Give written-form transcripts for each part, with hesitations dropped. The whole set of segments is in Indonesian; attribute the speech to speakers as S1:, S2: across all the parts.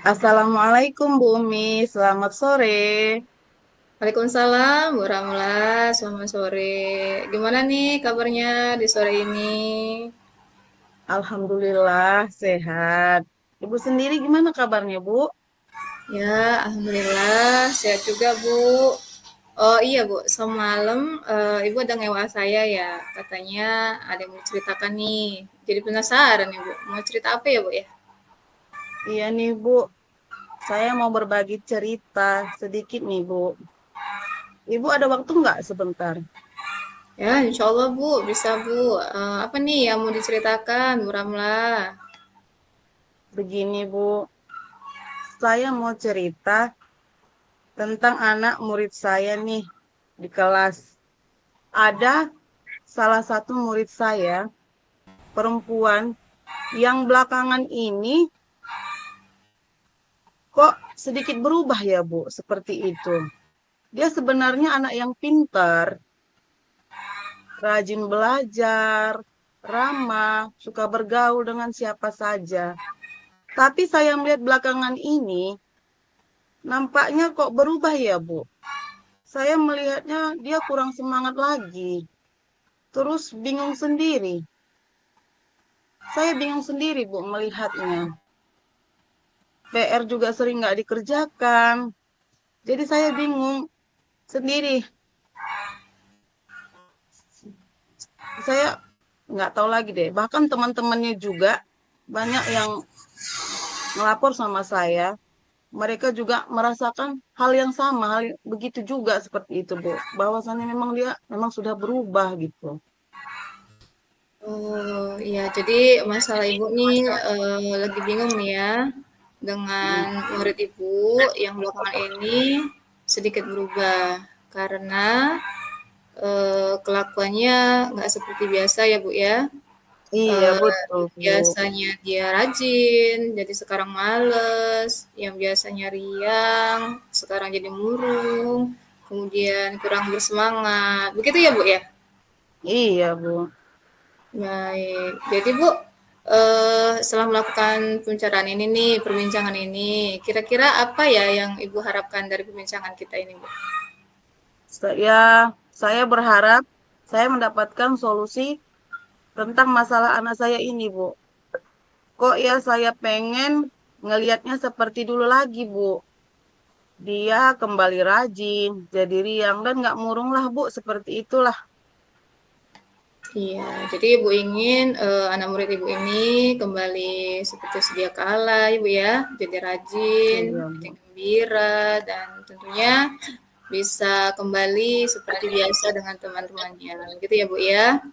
S1: Assalamualaikum Bu Umi, selamat sore.
S2: Waalaikumsalam, Bu Ramla. Selamat sore. Gimana nih kabarnya di sore ini?
S1: Alhamdulillah sehat. Ibu sendiri gimana kabarnya Bu?
S2: Ya, alhamdulillah sehat juga, Bu. Oh iya, Bu. Semalam Ibu ada ngewa saya ya. Katanya ada yang mau ceritakan nih. Jadi penasaran nih, Bu. Mau cerita apa ya, Bu ya?
S1: Iya nih Bu, saya mau berbagi cerita sedikit nih Bu. Ibu ada waktu nggak sebentar?
S2: Ya, insya Allah, Bu. Bisa, Bu. Apa nih yang mau diceritakan, Bu Ramla?
S1: Begini Bu, saya mau cerita tentang anak murid saya nih di kelas. Ada salah satu murid saya, perempuan, yang belakangan ini kok sedikit berubah ya Bu, seperti itu. Dia sebenarnya anak yang pintar, rajin belajar, ramah, suka bergaul dengan siapa saja. Tapi saya melihat belakangan ini, nampaknya kok berubah ya, Bu. Saya melihatnya dia kurang semangat lagi. Terus bingung sendiri. Saya bingung sendiri, Bu, melihatnya. PR juga sering nggak dikerjakan. Jadi saya bingung sendiri. Saya nggak tahu lagi deh. Bahkan teman-temannya juga banyak yang melapor sama saya. Mereka juga merasakan hal yang sama, hal begitu juga seperti itu, Bu. Bahwasannya memang dia memang sudah berubah gitu.
S2: Oh iya, jadi masalah Ibu nih lagi bingung nih ya dengan murid Ibu yang belakangan ini sedikit berubah karena kelakuannya nggak seperti biasa ya Bu ya.
S1: Iya, betul,
S2: Yang
S1: Bu.
S2: biasanya dia rajin, jadi sekarang males. Yang biasanya riang, sekarang jadi murung. Kemudian kurang bersemangat. Begitu ya Bu ya?
S1: Iya, Bu.
S2: Baik, jadi Bu, setelah melakukan pembicaraan ini nih, perbincangan ini, kira-kira apa ya yang Ibu harapkan dari perbincangan kita ini, Bu?
S1: Saya berharap saya mendapatkan solusi tentang masalah anak saya ini, Bu. Kok ya saya pengen ngelihatnya seperti dulu lagi, Bu. Dia kembali rajin, jadi riang, dan nggak murung lah, Bu. Seperti itulah.
S2: Iya, jadi Ibu ingin anak murid Ibu ini kembali seperti sedia kala, Ibu ya, jadi rajin,
S1: Iya,
S2: jadi
S1: Bu.
S2: gembira, dan tentunya bisa kembali seperti biasa dengan teman-temannya. Gitu ya, Bu ya.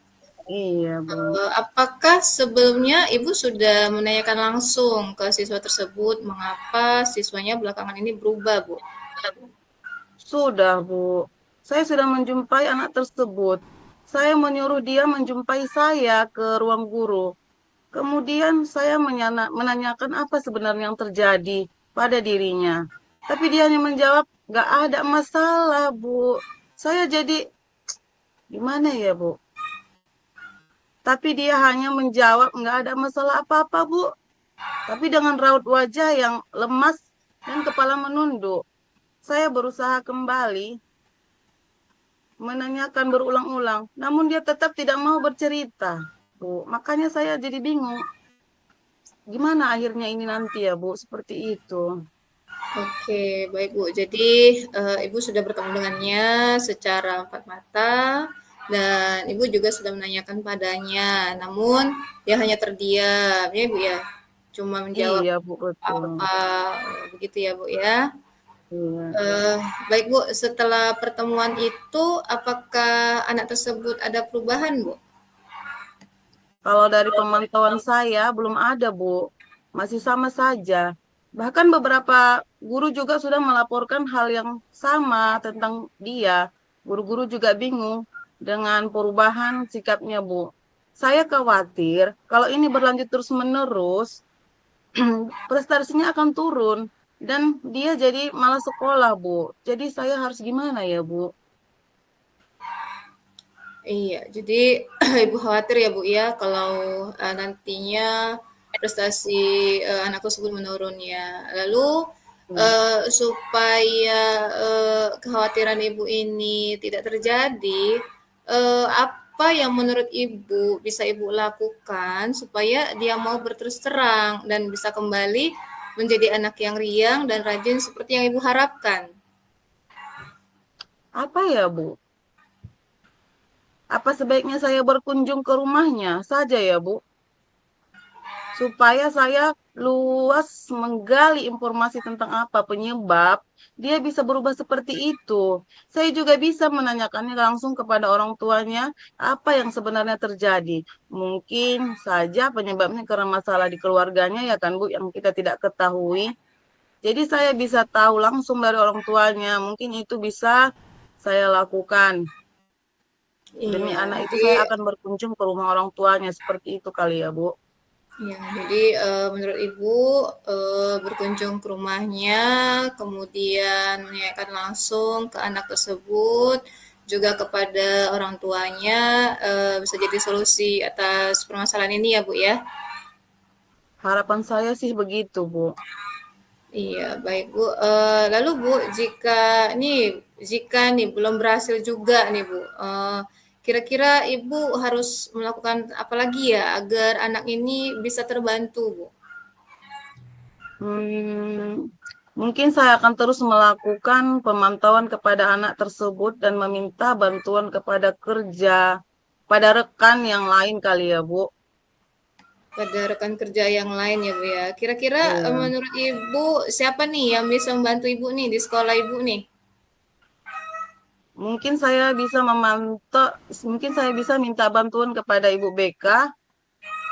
S1: Iya, Bu.
S2: Apakah sebelumnya Ibu sudah menanyakan langsung ke siswa tersebut mengapa siswanya belakangan ini berubah, Bu?
S1: Sudah, Bu. Saya sudah menjumpai anak tersebut. Saya menyuruh dia menjumpai saya ke ruang guru. Kemudian saya menanyakan apa sebenarnya yang terjadi pada dirinya. Tapi dia hanya menjawab, nggak ada masalah, Bu. Saya jadi, gimana ya, Bu? Tapi dia hanya menjawab, nggak ada masalah apa-apa, Bu. Tapi dengan raut wajah yang lemas dan kepala menunduk. Saya berusaha kembali menanyakan berulang-ulang, namun dia tetap tidak mau bercerita, Bu. Makanya saya jadi bingung, gimana akhirnya ini nanti ya, Bu, seperti itu.
S2: Oke, baik Bu. Jadi Ibu sudah bertemu dengannya secara empat mata dan Ibu juga sudah menanyakan padanya. Namun dia hanya terdiam, ya Bu ya. Cuma menjawab
S1: Iya, Bu, betul.
S2: apa begitu ya Bu ya.
S1: Iya.
S2: Eh, Baik Bu, setelah pertemuan itu apakah anak tersebut ada perubahan Bu?
S1: Kalau dari pemantauan saya belum ada, Bu. Masih sama saja. Bahkan beberapa guru juga sudah melaporkan hal yang sama tentang dia. Guru-guru juga bingung dengan perubahan sikapnya, Bu. Saya khawatir kalau ini berlanjut terus-menerus, prestasinya akan turun dan dia jadi malas sekolah, Bu. Jadi saya harus gimana ya, Bu?
S2: Iya, jadi Ibu khawatir ya Bu ya kalau nantinya prestasi anak tersebut menurun ya. Lalu
S1: Hmm.
S2: supaya kekhawatiran Ibu ini tidak terjadi, apa yang menurut Ibu bisa Ibu lakukan supaya dia mau berterus terang dan bisa kembali menjadi anak yang riang dan rajin seperti yang Ibu harapkan?
S1: Apa ya, Bu? Apa sebaiknya saya berkunjung ke rumahnya saja ya, Bu? Supaya saya luas menggali informasi tentang apa penyebab dia bisa berubah seperti itu. Saya juga bisa menanyakannya langsung kepada orang tuanya apa yang sebenarnya terjadi. Mungkin saja penyebabnya karena masalah di keluarganya ya kan Bu yang kita tidak ketahui. Jadi saya bisa tahu langsung dari orang tuanya. Mungkin itu bisa saya lakukan. Demi
S2: Iya,
S1: anak itu
S2: jadi
S1: saya akan berkunjung ke rumah orang tuanya seperti itu kali ya Bu.
S2: ya, jadi menurut Ibu berkunjung ke rumahnya, kemudian menanyakan langsung ke anak tersebut, juga kepada orang tuanya bisa jadi solusi atas permasalahan ini ya Bu ya.
S1: Harapan saya sih begitu Bu.
S2: Iya, baik Bu. Lalu Bu, jika nih belum berhasil juga nih Bu, kira-kira Ibu harus melakukan apa lagi ya agar anak ini bisa terbantu Bu?
S1: Hmm, mungkin saya akan terus melakukan pemantauan kepada anak tersebut dan meminta bantuan pada rekan yang lain kali ya Bu.
S2: Pada rekan kerja yang lain ya Bu ya. Kira-kira
S1: Iya.
S2: menurut Ibu siapa nih yang bisa membantu Ibu nih di sekolah Ibu nih?
S1: Mungkin saya bisa mungkin saya bisa minta bantuan kepada Ibu BK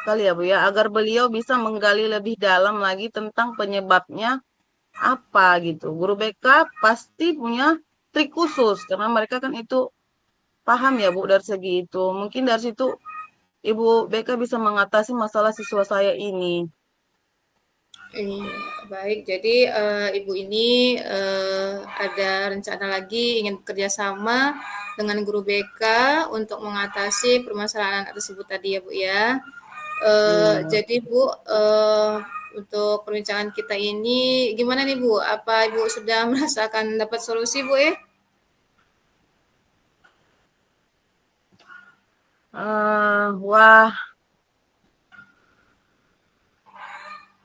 S1: kali ya Bu ya, agar beliau bisa menggali lebih dalam lagi tentang penyebabnya apa gitu. Guru BK pasti punya trik khusus karena mereka kan itu paham ya Bu dari segi itu. Mungkin dari situ Ibu BK bisa mengatasi masalah siswa saya ini.
S2: Iya, baik. Jadi Ibu ini ada rencana lagi ingin bekerja sama dengan guru BK untuk mengatasi permasalahan anak tersebut tadi ya Bu ya.
S1: Iya.
S2: Jadi Bu, untuk perbincangan kita ini gimana nih Bu? Apa Ibu sudah merasakan dapat solusi Bu ya?
S1: Wah,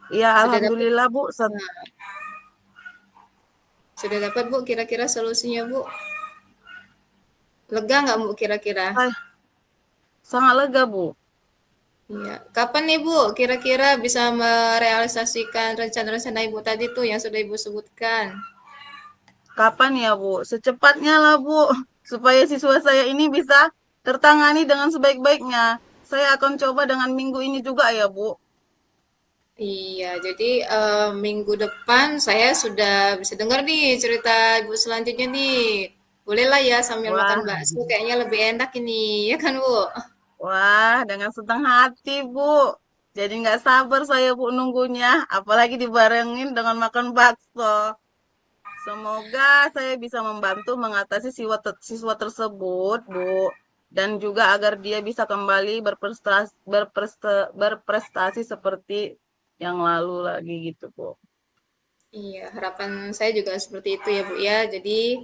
S1: ya
S2: Sudah dapat?
S1: Alhamdulillah Bu.
S2: Nah, sudah dapat Bu kira-kira solusinya Bu? Lega nggak Bu kira-kira?
S1: Saya sangat lega Bu.
S2: Iya. Kapan nih Bu kira-kira bisa merealisasikan rencana-rencana Ibu tadi tuh yang sudah Ibu sebutkan?
S1: Kapan ya Bu? Secepatnya lah Bu. Supaya siswa saya ini bisa tertangani dengan sebaik-baiknya. Saya akan coba dengan minggu ini juga ya Bu.
S2: Iya, jadi minggu depan saya sudah bisa dengar nih cerita Ibu selanjutnya nih. Bolehlah ya sambil makan
S1: Wah,
S2: bakso, kayaknya lebih enak ini, ya kan Bu?
S1: wah, dengan senang hati Bu. Jadi nggak sabar saya Bu nunggunya. Apalagi dibarengin dengan makan bakso. Semoga saya bisa membantu mengatasi siswa tersebut, Bu. Dan juga agar dia bisa kembali berprestasi seperti yang lalu lagi gitu, Bu.
S2: Iya, harapan saya juga seperti itu ya Bu ya. Jadi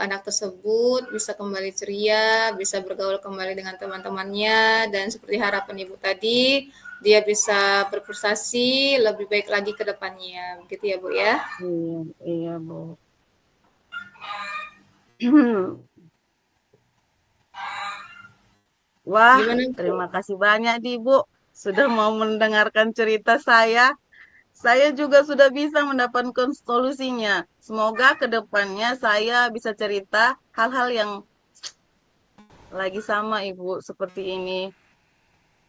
S2: anak tersebut bisa kembali ceria, bisa bergaul kembali dengan teman-temannya, dan seperti harapan Ibu tadi, dia bisa berprestasi lebih baik lagi ke depannya. Begitu ya Bu ya.
S1: Iya, iya, Bu. Wah,
S2: Gimana Bu?
S1: terima kasih banyak, Bu. Sudah mau mendengarkan cerita saya. Saya juga sudah bisa mendapatkan solusinya. Semoga ke depannya saya bisa cerita hal-hal yang lagi sama Ibu seperti ini.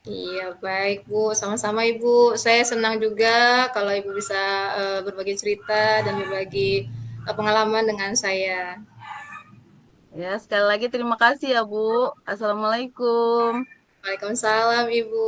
S2: Iya, baik Bu, sama-sama Ibu. Saya senang juga kalau Ibu bisa berbagi cerita dan berbagi pengalaman dengan saya.
S1: Ya, sekali lagi terima kasih ya, Bu. Assalamualaikum.
S2: Waalaikumsalam Ibu.